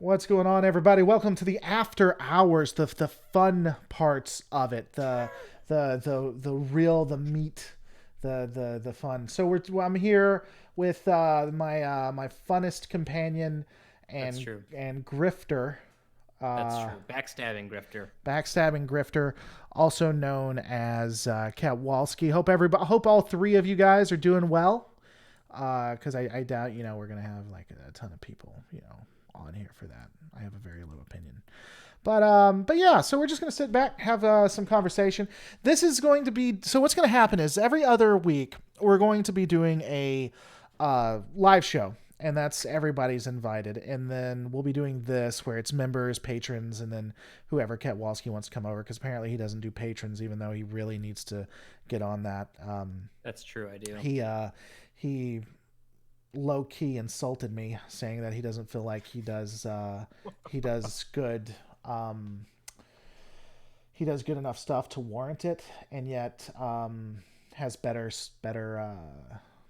What's going on, everybody? Welcome to the after hours, the fun parts of it, the real, the meat, the fun. I'm here with my funnest companion That's and true. grifter, That's uh, true. Backstabbing grifter. backstabbing grifter, also known as Katwalski. Hope all three of you guys are doing well. Because I doubt we're gonna have like a ton of people on here for that. I have a very low opinion. But yeah, so we're just gonna sit back, have some conversation. This is going to be so. What's gonna happen is every other week we're going to be doing a live show, and that's everybody's invited. And then we'll be doing this where it's members, patrons, and then whoever Ketwalski wants to come over, because apparently he doesn't do patrons, even though he really needs to get on that. That's true. I do. He low key insulted me, saying that he doesn't feel like he does good um, he does good enough stuff to warrant it, and yet has better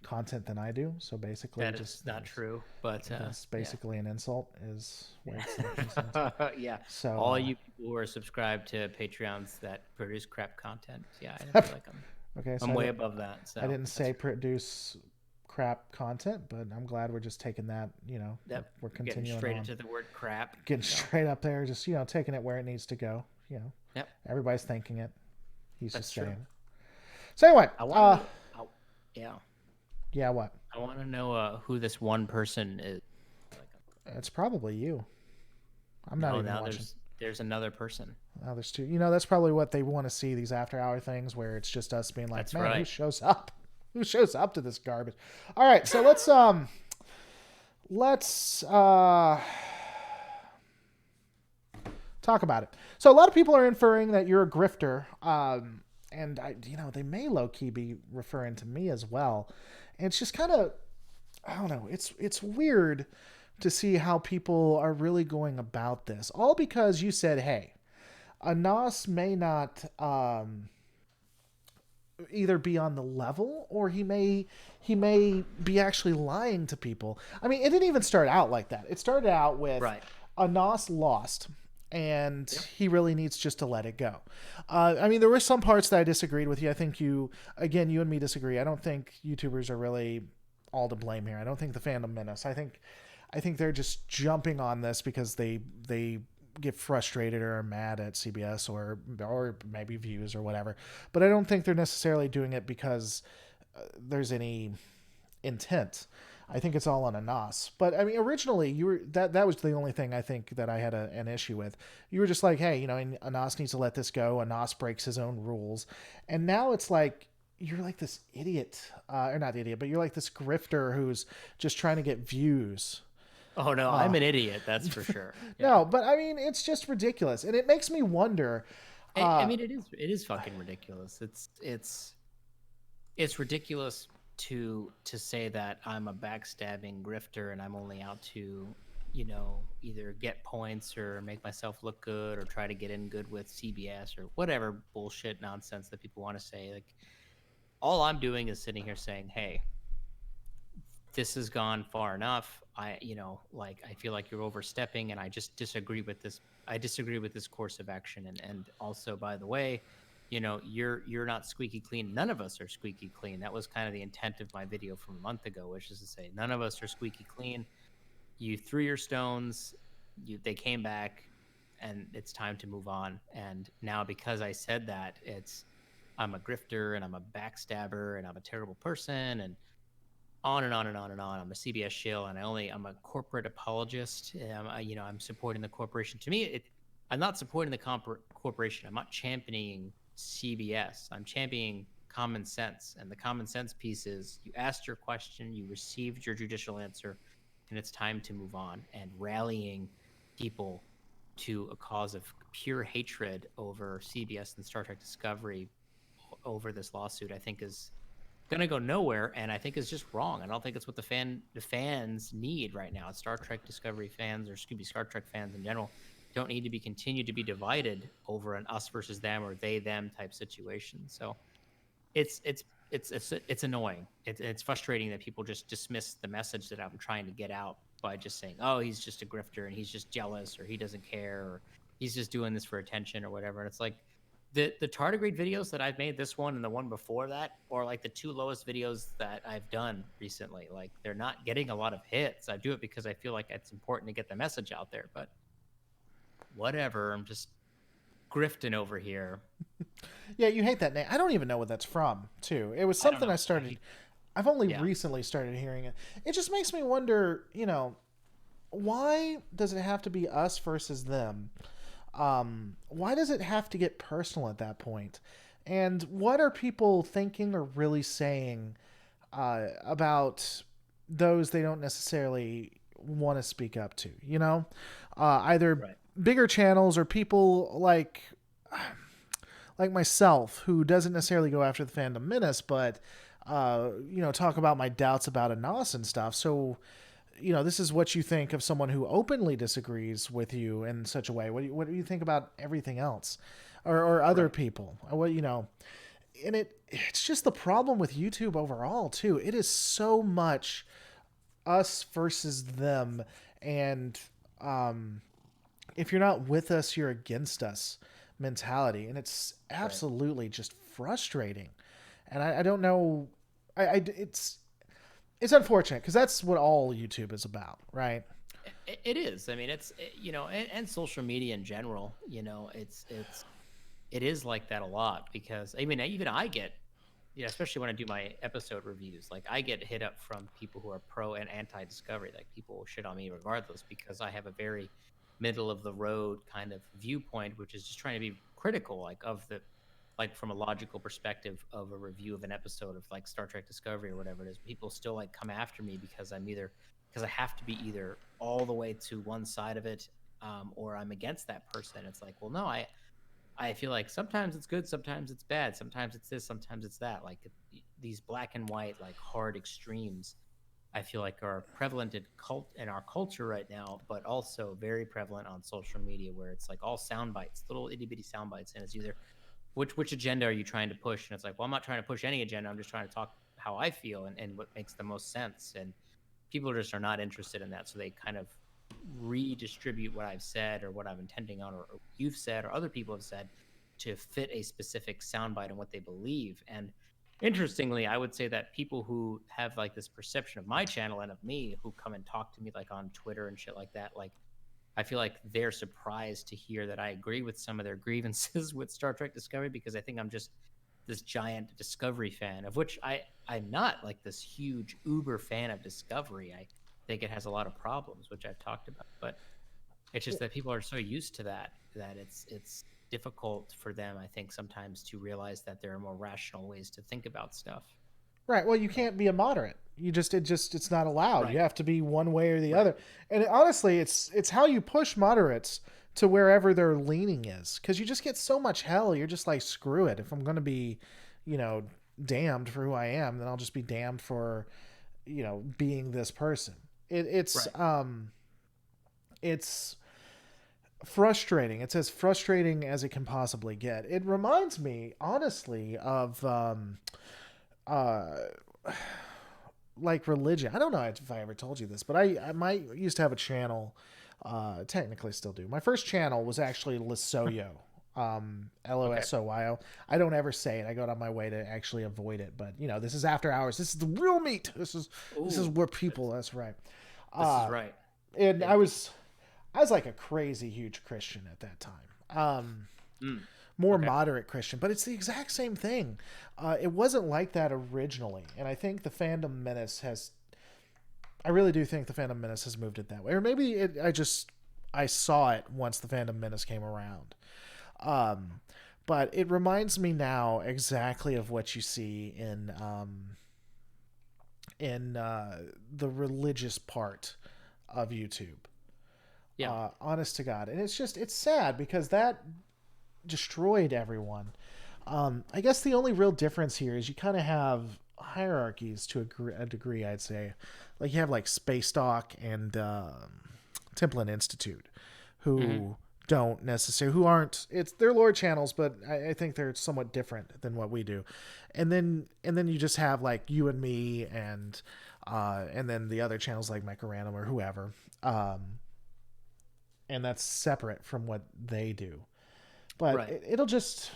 content than I do. So basically, That is not true. But that's yeah. basically an insult. Is what it's concerned to. Yeah. So All you people who are subscribed to Patreons that produce crap content. Yeah, I feel like I'm okay, so I'm way above that. I So didn't that's say produce crap content, but I'm glad we're just taking that. that We're we're getting continuing straight on. into the word crap. Getting So straight up there, just taking it where it needs to go. yep, Everybody's thinking it. He's that's just true. saying. So anyway, I want to know. Yeah, yeah, what? I want to know who this one person is. Like, It's probably you. I'm not no, even now watching. there's another person. Now there's two. That's probably what they want to see, these after hour things where it's just us being like, That's man, who right. shows up? Who shows up to this garbage? All right, so let's talk about it. So a lot of people are inferring that you're a grifter, and they may low key be referring to me as well. And it's just kind of, I don't know. It's weird to see how people are really going about this. All because you said, hey, Anas may not either be on the level, or he may be actually lying to people. I mean, it didn't even start out like that. It started out with Right. Anas lost, and Yep. he really needs just to let it go. I mean, there were some parts that I disagreed with you. I think you and me disagree. I don't think YouTubers are really all to blame here. I don't think the fandom menace. I think they're just jumping on this because they get frustrated or are mad at CBS, or maybe views or whatever. But I don't think they're necessarily doing it because there's any intent. I think it's all on Anas. But I mean, originally you were that was the only thing I think that I had an issue with. You were just like, hey, Anas needs to let this go. Anas breaks his own rules, and now it's like you're like this idiot, or not idiot, but you're like this grifter who's just trying to get views. Oh no, Uh, I'm an idiot. That's for sure. Yeah. no, but I mean, it's just ridiculous, and it makes me wonder. I Uh, mean, it is fucking ridiculous. It's ridiculous to say that I'm a backstabbing grifter and I'm only out to, either get points or make myself look good or try to get in good with CBS or whatever bullshit nonsense that people want to say. Like, all I'm doing is sitting here saying, "Hey, this has gone far enough. I feel like you're overstepping, and I just disagree with this. I disagree with this course of action. And also, by the way, you're not squeaky clean. None of us are squeaky clean. That was kind of the intent of my video from a month ago, which is to say, none of us are squeaky clean. You threw your stones, they came back, and it's time to move on. And now, because I said that, I'm a grifter and I'm a backstabber and I'm a terrible person and on and on and on and on. I'm a CBS shill, and I'm a corporate apologist. I'm supporting the corporation. To me, I'm not supporting the corporation. I'm not championing CBS. I'm championing common sense, and the common sense piece is you asked your question, you received your judicial answer, and it's time to move on. And rallying people to a cause of pure hatred over CBS and Star Trek Discovery over this lawsuit, I think is gonna go nowhere, and I think it's just wrong. I don't think it's what the fans need right now. Star Trek Discovery fans, or excuse me, Star Trek fans in general, don't need to be continue to be divided over an us versus them or they them type situation. So it's it's it's annoying. It's frustrating that people just dismiss the message that I'm trying to get out by just saying, "Oh, he's just a grifter and he's just jealous or he doesn't care or he's just doing this for attention or whatever." And it's like the tardigrade videos that I've made, this one and the one before that, or like the two lowest videos that I've done recently. Like they're not getting a lot of hits. I do it because I feel like it's important to get the message out there, but whatever. I'm just grifting over here. Yeah, you hate that name. I don't even know what that's from, too. It was I don't something I know. started. I've only Yeah. recently started hearing it. It just makes me wonder, why does it have to be us versus them? Why does it have to get personal at that point? And what are people thinking or really saying about those they don't necessarily want to speak up to? Either Right. bigger channels or people like myself who doesn't necessarily go after the fandom menace, but talk about my doubts about Anas and stuff. So this is what you think of someone who openly disagrees with you in such a way. What do you think about everything else, or other Right. people? And it's just the problem with YouTube overall too. It is so much us versus them, and um, if you're not with us, you're against us mentality, and it's Right. absolutely just frustrating. And I don't know. It's unfortunate because that's what all YouTube is about, right? It is. I mean, and social media in general. It is like that a lot because I mean, even I get, especially when I do my episode reviews, like I get hit up from people who are pro and anti discovery. Like people will shit on me regardless because I have a very middle of the road kind of viewpoint, which is just trying to be critical, like of the, like from a logical perspective of a review of an episode of like Star Trek Discovery or whatever it is. People still like come after me because because I have to be either all the way to one side of it, or I'm against that person. It's like, well, no, I feel like sometimes it's good, sometimes it's bad, sometimes it's this, sometimes it's that. Like these black and white, like hard extremes, I feel like are prevalent in our culture right now, but also very prevalent on social media, where it's like all sound bites, little itty bitty sound bites, and it's either which agenda are you trying to push? And it's like, well, I'm not trying to push any agenda. I'm just trying to talk how I feel and what makes the most sense. And people just are not interested in that, so they kind of redistribute what I've said or what I'm intending on, or you've said, or other people have said, to fit a specific soundbite and what they believe. And interestingly, I would say that people who have like this perception of my channel and of me, who come and talk to me like on Twitter and shit like that, like I feel like they're surprised to hear that I agree with some of their grievances with Star Trek Discovery, because I think I'm just this giant Discovery fan, of which I'm not like this huge uber fan of Discovery. I think it has a lot of problems, which I've talked about, but it's just that people are so used to that it's difficult for them, I think, sometimes to realize that there are more rational ways to think about stuff. Right. Well, you But can't be a moderate. It's not allowed. You right, have to be one way or the right, other. And honestly, it's how you push moderates to wherever their leaning is, because you just get so much hell. You're just like, screw it. If I'm going to be, you know, damned for who I am, then I'll just be damned for, being this person. It, it's right. um it's frustrating. It's as frustrating as it can possibly get. It reminds me, honestly, of uh like religion. I don't know if I ever told you this, but I might used to have a channel. Technically, still do. My first channel was actually Losoyo, Okay. Losoyo. I don't ever say it. I go out of my way to actually avoid it. But this is after hours. This is the real meat. This is Ooh, where people. That's right. this is Uh, right. and I Indeed. was I was like a crazy huge Christian at that time. Mm, More okay. moderate Christian, but it's the exact same thing. It wasn't like that originally, and I think the fandom menace has. I really do think the fandom menace has moved it that way, or maybe I saw it once the fandom menace came around. Um, but it reminds me now exactly of what you see in the religious part of YouTube. Yeah. Honest to God, and it's sad because that destroyed everyone. I guess the only real difference here is you kind of have hierarchies to a degree, I'd say. Like you have like Space Dock and Templin Institute, Hmm. who don't necessarily, who aren't, it's their lore channels, but I think they're somewhat different than what we do. And then you just have like you and me, and then the other channels like Micro Random or whoever. And that's separate from what they do. But Right. it'll just,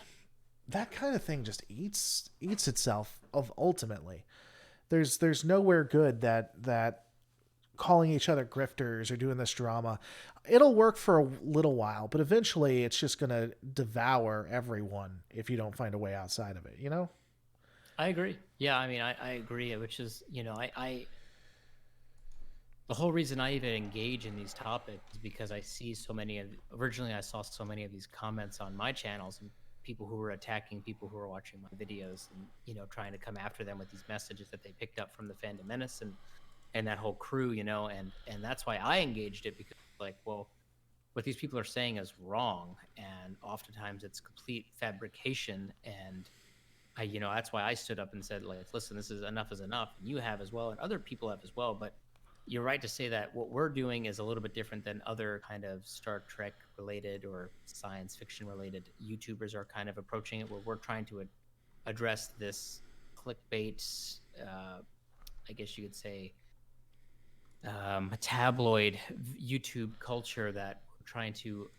that kind of thing just eats itself of ultimately. There's nowhere good that calling each other grifters or doing this drama. It'll work for a little while, but eventually it's just going to devour everyone if you don't find a way outside of it, you know? I agree. Yeah, I mean, I agree, which is, I the whole reason I even engage in these topics is because I see so many of, originally I saw so many of these comments on my channels and people who were attacking people who were watching my videos and, trying to come after them with these messages that they picked up from the Fandom Menace and that whole crew, and that's why I engaged it, because like, well, what these people are saying is wrong, and oftentimes it's complete fabrication. And that's why I stood up and said, like, listen, this is enough, and you have as well, and other people have as well. But you're right to say that what we're doing is a little bit different than other kind of Star Trek related or science fiction related YouTubers are kind of approaching it, where we're trying to address this clickbait, I guess you could say, tabloid YouTube culture that we're trying to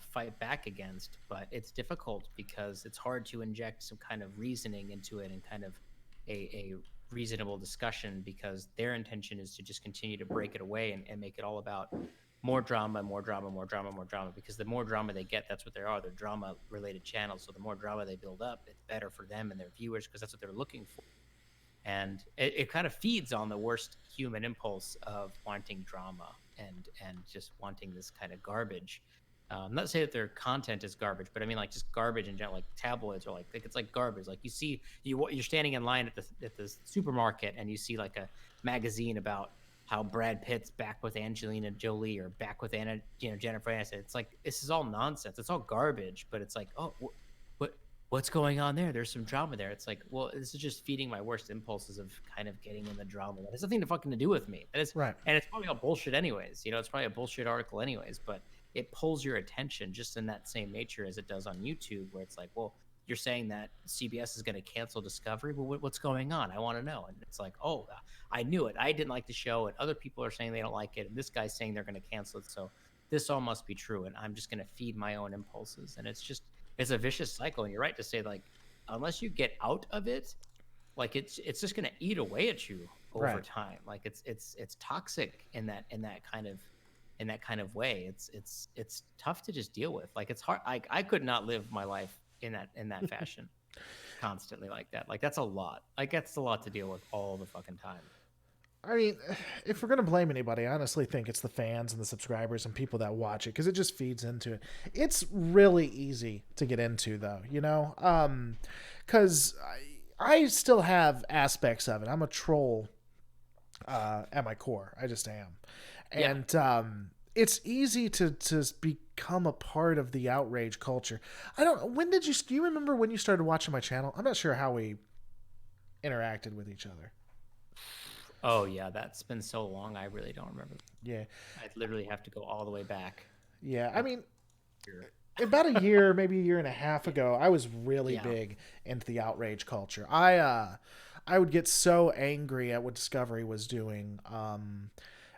fight back against. But it's difficult because it's hard to inject some kind of reasoning into it and kind of a reasonable discussion, because their intention is to just continue to break it away and make it all about more drama, more drama, more drama, more drama. Because the more drama they get, that's what they are. They're drama related channels. So the more drama they build up, it's better for them and their viewers, because that's what they're looking for. And it kind of feeds on the worst human impulse of wanting drama and just wanting this kind of garbage. Not to say that their content is garbage, but I mean like just garbage in general. Like tabloids are like it's like garbage. Like you're standing in line at the supermarket and you see like a magazine about how Brad Pitt's back with Angelina Jolie or back with Jennifer Aniston. It's like this is all nonsense. It's all garbage. But it's like, oh, what what's going on there? There's some drama there. It's like, well, this is just feeding my worst impulses of kind of getting in the drama. That has nothing to fucking to do with me. That is, Right. and it's probably all bullshit anyways. It's probably a bullshit article anyways. But it pulls your attention just in that same nature as it does on YouTube, where it's like, well, you're saying that CBS is going to cancel Discovery. Well, what's going on? I want to know. And it's like, oh, I knew it. I didn't like the show, and other people are saying they don't like it, and this guy's saying they're going to cancel it. So this all must be true, and I'm just going to feed my own impulses. And it's a vicious cycle. And you're right to say, like, unless you get out of it, like it's just going to eat away at you over Right. time. Like it's toxic in that kind of way. It's tough to just deal with. Like it's hard. I could not live my life in that fashion constantly like that. Like that's a lot. Like that's a lot to deal with all the fucking time. I mean, if we're gonna blame anybody, I honestly think it's the fans and the subscribers and people that watch it, because it just feeds into it. It's really easy to get into, though, because I still have aspects of it. I'm a troll at my core. I just am, Yeah. and it's easy to become a part of the outrage culture. I don't. When did you? Do you remember when you started watching my channel? I'm not sure how we interacted with each other. Oh yeah, that's been so long. I really don't remember. Yeah, I'd literally have to go all the way back. yeah. I Like mean, here. about a year, maybe a year and a half ago, I was really Yeah. big into the outrage culture. I would get so angry at what Discovery was doing.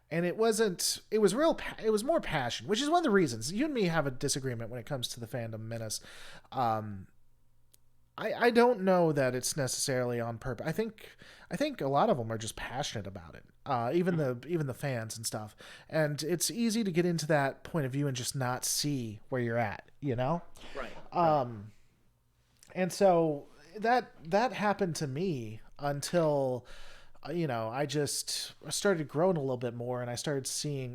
And it wasn't. It was real. It was more passion, which is one of the reasons you and me have a disagreement when it comes to the Fandom Menace. Um, I don't know that it's necessarily on purpose. I think a lot of them are just passionate about it. Even the fans and stuff. And it's easy to get into that point of view and just not see where you're at, you know? Right. Right. Um and so that happened to me until I started growing a little bit more, and I started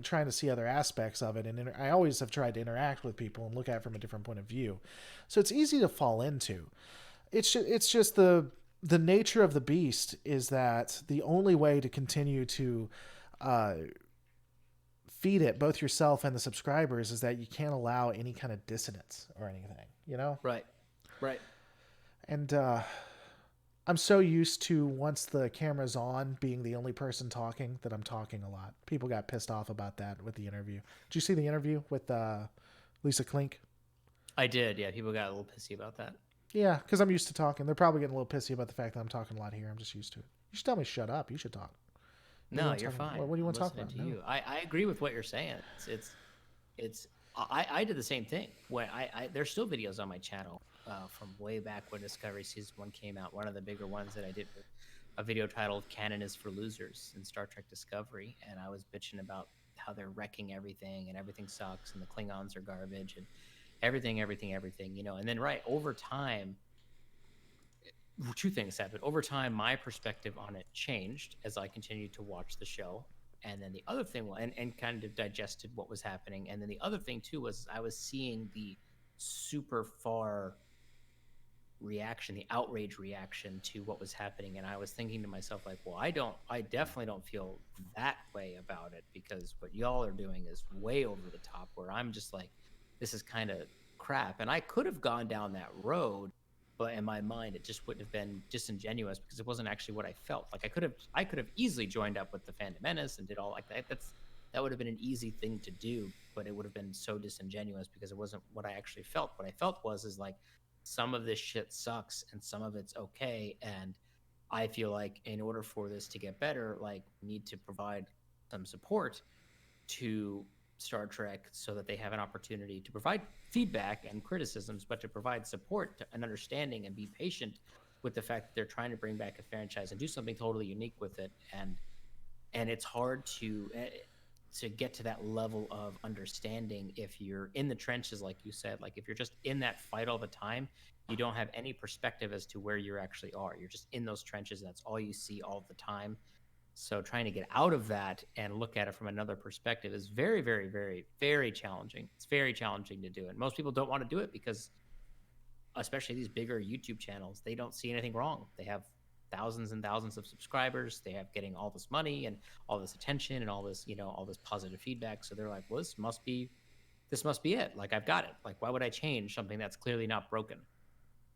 trying to see other aspects of it. And I always have tried to interact with people and look at it from a different point of view. So it's easy to fall into. It's just the nature of the beast is that the only way to continue to uh, feed it, both yourself and the subscribers, is that you can't allow any kind of dissonance or anything, you know? Right. Right. And I'm so used to, once the camera's on, being the only person talking, that I'm talking a lot. People got pissed off about that with the interview. Did you see the interview with Lisa Klink. I did. Yeah, people got a little pissy about that. Yeah, because I'm used to talking. They're probably getting a little pissy about the fact that I'm talking a lot here. I'm just used to it. You should tell me shut up. You should talk. What do you No, want to you're talk about? fine. What do you I'm want to talk listening about? to No. you. I agree with what you're saying. It's I did the same thing. When I there's still videos on my channel from way back when Discovery Season 1 came out. One of the bigger ones that I did was a video titled "Canon is for Losers" in Star Trek Discovery, and I was bitching about how they're wrecking everything and everything sucks and the Klingons are garbage and everything. And then right over time, two things happened. Over time, my perspective on it changed as I continued to watch the show. And then the other thing, and kind of digested what was happening. And then the other thing too was I was seeing the super far reaction, the outrage reaction to what was happening. And I was thinking to myself, like, well, I definitely don't feel that way about it because what y'all are doing is way over the top, where I'm just like, this is kind of crap. And I could have gone down that road, but in my mind, it just wouldn't have been disingenuous because it wasn't actually what I felt. Like I could have easily joined up with the Phantom Menace and did all like that. That would have been an easy thing to do, but it would have been so disingenuous because it wasn't what I actually felt. What I felt is like some of this shit sucks and some of it's okay. And I feel like in order for this to get better, like we need to provide some support to Star Trek so that they have an opportunity to provide feedback and criticisms, but to provide support and understanding and be patient with the fact that they're trying to bring back a franchise and do something totally unique with it. And it's hard to get to that level of understanding if you're in the trenches, like you said. Like if you're just in that fight all the time, you don't have any perspective as to where you actually are. You're just in those trenches, and that's all you see all the time. So trying to get out of that and look at it from another perspective is very, very, very, very challenging. It's very challenging to do, and most people don't want to do it because, especially these bigger YouTube channels, they don't see anything wrong. They have thousands and thousands of subscribers. They have getting all this money and all this attention and all this, all this positive feedback. So they're like, well, this must be it. Like I've got it. Like why would I change something that's clearly not broken?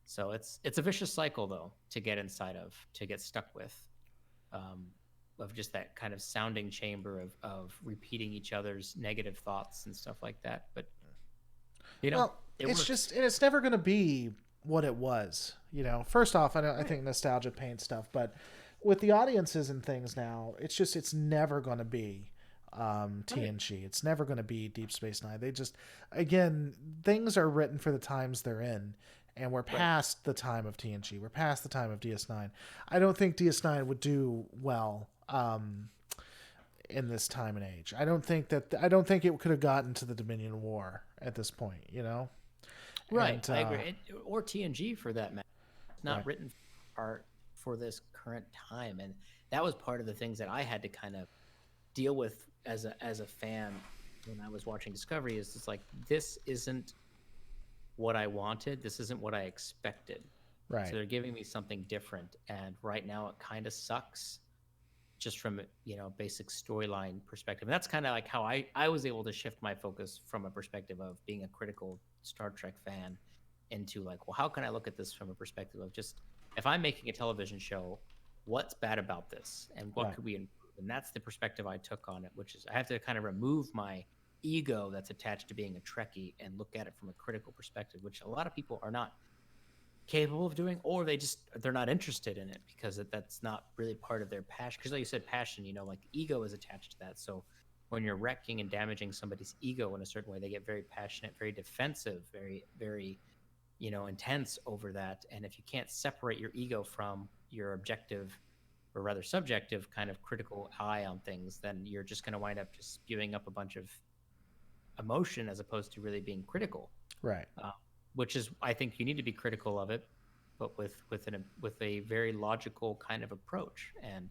So it's a vicious cycle though to get inside of, to get stuck with, um, of just that kind of sounding chamber of repeating each other's negative thoughts and stuff like that. But you know, Well, it it's works. just it's never going to be what it was. First off, I Right. think nostalgia paints stuff, but with the audiences and things now, it's never going to be Right. TNG. It's never going to be Deep Space Nine. They just again things are written for the times they're in. And we're Right. past the time of TNG. We're past the time of DS9. I don't think DS9 would do well in this time and age. I don't think it could have gotten to the Dominion War at this point. Right, And I agree. Or TNG for that matter. It's right, not written for this current time, and that was part of the things that I had to kind of deal with as a fan when I was watching Discovery. Is it's like this isn't what I wanted. This isn't what I expected. So right, they're giving me something different, and right now it kind of sucks just from basic storyline perspective. And that's kind of like how I was able to shift my focus from a perspective of being a critical Star Trek fan into like, well, how can I look at this from a perspective of just if I'm making a television show, what's bad about this and what right, could we improve? And that's the perspective I took on it, which is I have to kind of remove my ego that's attached to being a Trekkie and look at it from a critical perspective, which a lot of people are not capable of doing, or they're not interested in it because that's not really part of their passion. Because like you said, passion, like ego is attached to that. So when you're wrecking and damaging somebody's ego in a certain way, they get very passionate, very defensive, very very intense over that. And if you can't separate your ego from your objective, or rather subjective, kind of critical eye on things, then you're just going to wind up just spewing up a bunch of emotion as opposed to really being critical, right, uh, which is I think you need to be critical of it, but with a very logical kind of approach. And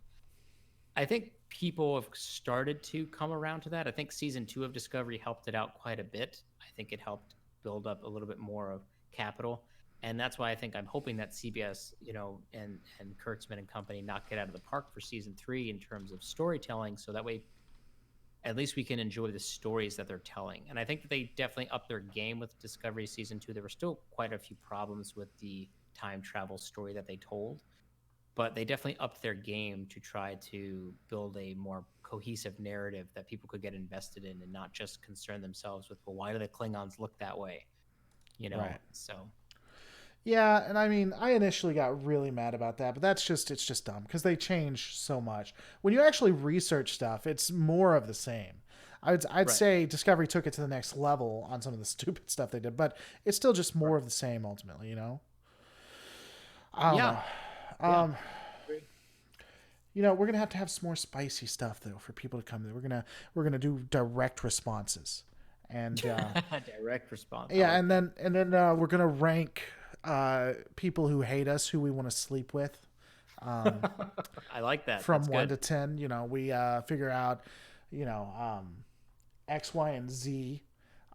I think people have started to come around to that. I think season 2 of Discovery helped it out quite a bit. I think it helped build up a little bit more of capital. And that's why I think I'm hoping that CBS, and Kurtzman and company knock it out of the park for season 3 in terms of storytelling. So that way at least we can enjoy the stories that they're telling. And I think that they definitely upped their game with Discovery season 2. There were still quite a few problems with the time travel story that they told, but they definitely upped their game to try to build a more cohesive narrative that people could get invested in and not just concern themselves with, well, why do the Klingons look that way? Right. So Yeah, and I mean, I initially got really mad about that, but it's just dumb because they change so much. When you actually research stuff, it's more of the same. I'd right. say Discovery took it to the next level on some of the stupid stuff they did, but it's still just more Right. of the same ultimately, you know? I don't Yeah. know. Yeah. Um, Agree. we're gonna have to have some more spicy stuff though for people to come in. We're gonna do direct responses, and Direct response. I yeah, like that. and then we're gonna rank people who hate us, who we want to sleep with, I like that. from That's 1 to 10. We figure out, you know, X, Y, and Z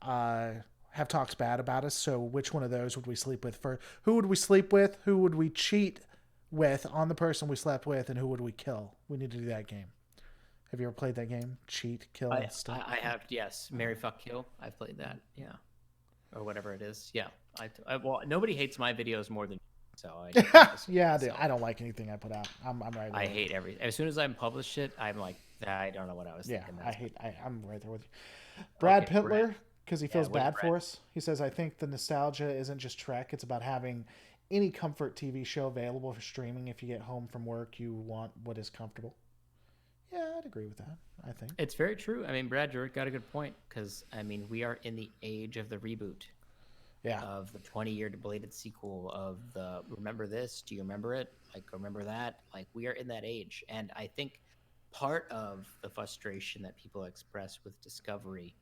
uh, have talks bad about us. So which one of those would we sleep with first? Who would we sleep with? Who would we cheat with on the person we slept with? And who would we kill? We need to do that game. Have you ever played that game? Cheat, kill, stuff. I have, yes. Mary fuck kill. I've played that. Yeah. Or whatever it is. Yeah. Well, nobody hates my videos more than me, so I definitely listen to Yeah, dude, myself. I don't like anything I put out. I'm right there I with you. hate everything. As soon as I publish it, I'm like, I don't know what I was Yeah, thinking. I That's hate. I'm right there with you. Brad okay, Brett. Pittler, because he Yeah, feels what did bad Brett? for us. He says, "I think the nostalgia isn't just Trek. It's about having any comfort TV show available for streaming. If you get home from work, you want what is comfortable." Yeah, I'd agree with that. I think. It's very true. I mean, Brad, you got a good point because I mean, we are in the age of the reboot, Yeah, of the 20-year belated sequel, of the remember this? Do you remember it? Like, remember that? Like, we are in that age, and I think part of the frustration that people express with Discovery,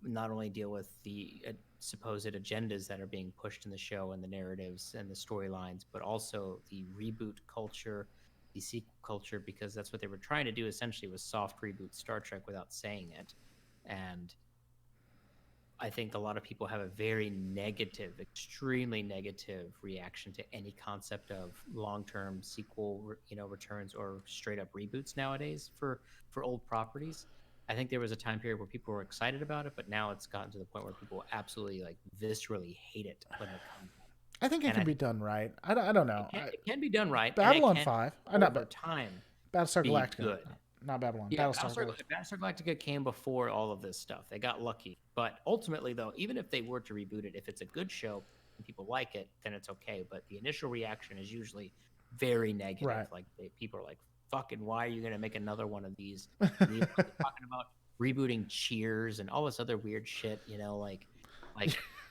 not only deal with the supposed agendas that are being pushed in the show and the narratives and the storylines, but also the reboot culture, the sequel culture, because that's what they were trying to do essentially, was soft reboot Star Trek without saying it. And I think a lot of people have a very negative, extremely negative reaction to any concept of long-term sequel, returns or straight up reboots nowadays for old properties. I think there was a time period where people were excited about it, but now it's gotten to the point where people absolutely like viscerally hate it when it comes out. I think it And I can be think done right. I don't know. it can be done right, and it Babylon can 5. I not over but time Battlestar be Galactica. good. Not Babylon. Yeah, Battlestar Galactica. Battlestar Galactica came before all of this stuff. They got lucky. But ultimately, though, even if they were to reboot it, if it's a good show and people like it, then it's okay. But the initial reaction is usually very negative. Right. Like, people are like, fucking, why are you going to make another one of these? And even they're talking about rebooting Cheers and all this other weird shit, like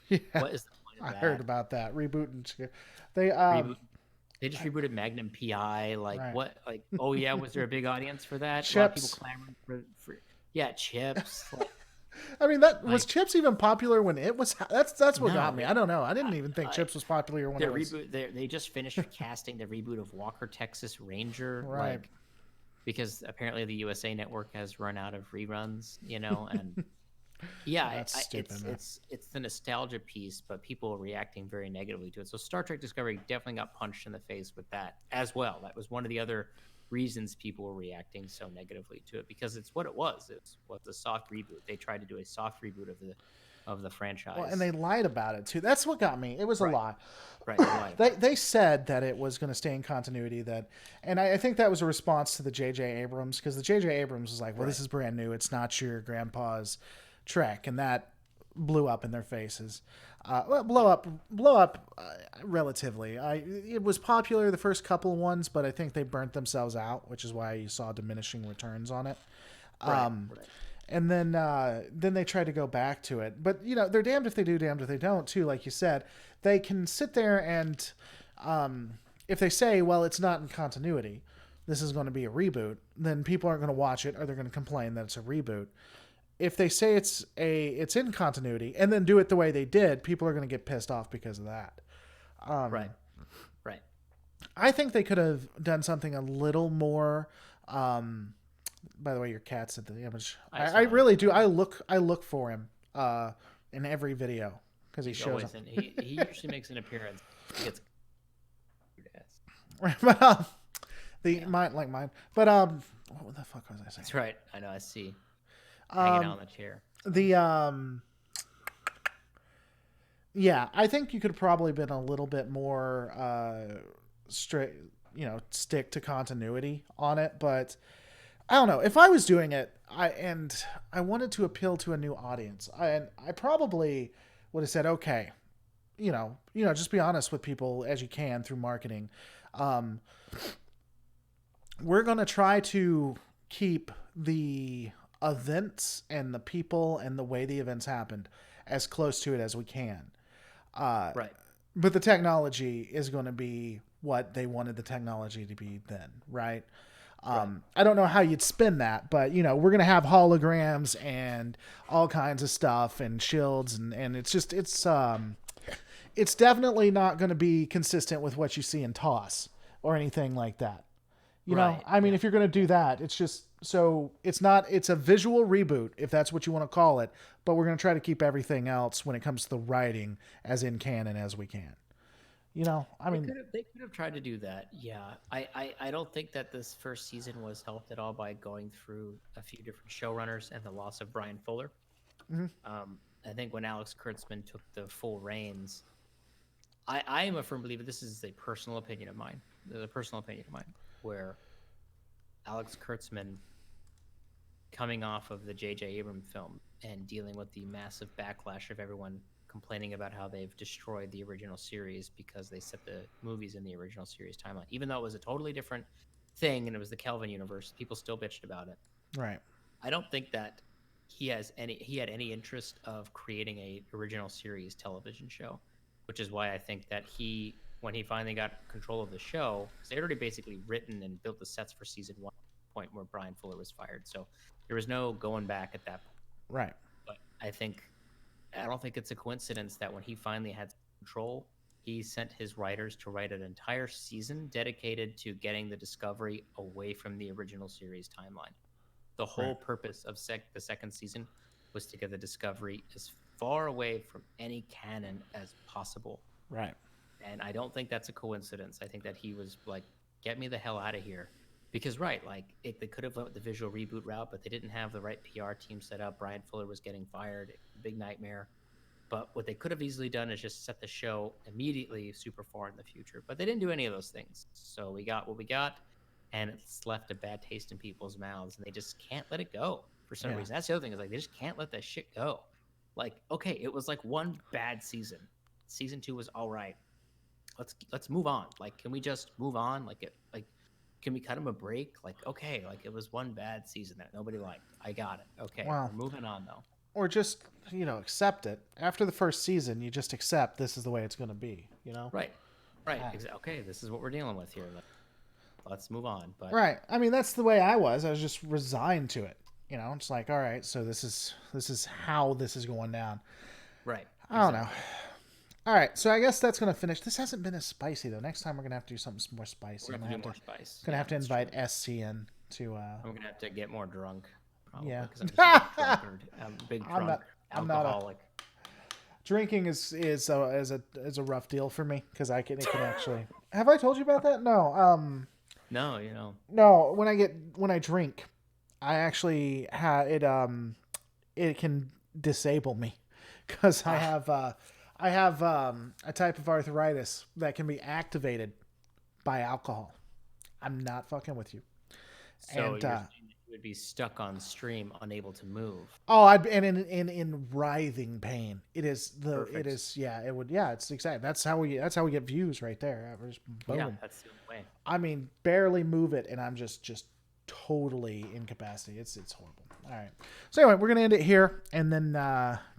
Yeah, what is the point of I heard that? about that rebooting. They Reboot. They just rebooted Magnum PI. Like, right. what? Like, oh yeah, was there a big audience for that? A lot of people Chips. clamoring for yeah, Chips. I mean, that was Like, Chips even popular when it was. That's what got no, me. I don't know. I didn't even think I, Chips was popular when the it was. reboot. They just finished casting the reboot of Walker Texas Ranger. Right. Like, because apparently the USA Network has run out of reruns. And yeah, That's stupid, man. it's the nostalgia piece, but people are reacting very negatively to it. So Star Trek Discovery definitely got punched in the face with that as well. That was one of the other reasons people were reacting so negatively to it, because it's what it was. It was a soft reboot. They tried to do a soft reboot of the Well, and franchise. they lied about it too. That's what got me. It was a Right, lie. right. They lied They about it. they said that it was going to stay in continuity. And I think that was a response to the J.J. Abrams, because the J.J. Abrams was like, "Well, this Right. is brand new. It's not your grandpa's Trek," and that blew up in their faces. Well, Yeah. blow up, relatively. It was popular the first couple of ones, but I think they burnt themselves out, which is why you saw diminishing returns on it. Right. Right. And then they try to go back to it, but they're damned if they do, damned if they don't too. Like you said, they can sit there and if they say, well, it's not in continuity, this is going to be a reboot, then people aren't going to watch it, or they're going to complain that it's a reboot. If they say it's in continuity and then do it the way they did, people are going to get pissed off because of that. Right. Right. I think they could have done something a little more. By the way, your cat's at the image. I I saw him. really do. I look for him in every video because he He's shows up. always in. He usually makes an appearance. He gets But the yeah. mine. But what the fuck was I saying? That's right. I know. I see. Hanging out Um, on the chair. the yeah, I think you could probably been a little bit more straight, stick to continuity on it. But I don't know if I was doing it. I wanted to appeal to a new audience. I probably would have said, okay, just be honest with people as you can through marketing. Um, we're gonna try to keep the events and the people and the way the events happened as close to it as we can. Uh, Right. but the technology is going to be what they wanted the technology to be then, right? Right. I don't know how you'd spin that, but we're gonna have holograms and all kinds of stuff and shields and it's definitely not going to be consistent with what you see in Toss or anything like that. Right. I mean, Yeah. if you're going to do that, it's just so it's not, it's a visual reboot, if that's what you want to call it, but we're going to try to keep everything else when it comes to the writing as in canon as we can. I They mean, could have they could have tried to do that. Yeah. I don't think that this first season was helped at all by going through a few different showrunners and the loss of Brian Fuller. mhm, I think when Alex Kurtzman took the full reins, I am a firm believer, this is a personal opinion of mine. A personal opinion of mine, where Alex Kurtzman, coming off of the J.J. Abrams film and dealing with the massive backlash of everyone complaining about how they've destroyed the original series because they set the movies in the original series timeline. Even though it was a totally different thing and it was the Kelvin universe, people still bitched about it. right, I don't think that he had any interest of creating a original series television show, which is why I think that when he finally got control of the show, because they had already basically written and built the sets for season one, point where Brian Fuller was fired, so there was no going back at that point. right, But I don't think it's a coincidence that when he finally had control, he sent his writers to write an entire season dedicated to getting the Discovery away from the original series timeline. The right, whole purpose of the second season was to get the Discovery as far away from any canon as possible. right, And I don't think that's a coincidence. I think that he was like, get me the hell out of here. Because, right, they could have went with the visual reboot route, but they didn't have the right PR team set up. Brian Fuller was getting fired. Big nightmare. But what they could have easily done is just set the show immediately super far in the future. But they didn't do any of those things. So we got what we got, and it's left a bad taste in people's mouths, and they just can't let it go for some yeah, reason. That's the other thing, is like they just can't let that shit go. Like, okay, it was like one bad season. Season two was all right. Let's move on. Like, can we just move on? Can we cut him a break? Like, okay, like it was one bad season that nobody liked. I got it. Okay, well, we're moving on though. or just accept it after the first season. You just accept this is the way it's going to be. Right, right. Ah. Okay, this is what we're dealing with here. Let's move on. But Right. I mean, that's the way I was. I was just resigned to it. It's like, all right, so this is how this is going down. right, I don't know. All right, so I guess that's gonna finish. This hasn't been as spicy though. Next time we're gonna have to do something more spicy. we're I'm gonna gonna have to have do to more spice. gonna Yeah, have to that's invite true. SC in to. I'm gonna have to get more drunk. Probably, Yeah. because I'm just a big drunkard. I'm a big I'm drunk not. I'm not a alcoholic. drinking is a rough deal for me because it can actually. Have I told you about that? No. No, No. When I drink, I actually have it. It can disable me because ah, I have a type of arthritis that can be activated by alcohol. I'm not fucking with you. so And you're saying that you would be stuck on stream, unable to move. oh, I and in writhing pain. It Perfect. is yeah. It would yeah. It's exact. That's how we get views right there. Just Yeah, boom. that's the only way. I mean, barely move it, and I'm just totally incapacitated. It's horrible. All right. So anyway, we're gonna end it here, and then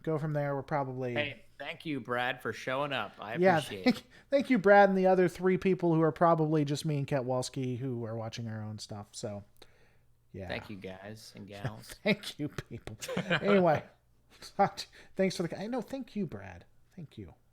go from there. We're probably Hey, thank you, Brad, for showing up. I yeah. appreciate it. Thank you, Brad, and the other three people who are probably just me and Ketwalski who are watching our own stuff. So yeah. Thank you, guys and gals. Thank you, people. Anyway, thanks for the. I know. Thank you, Brad. Thank you.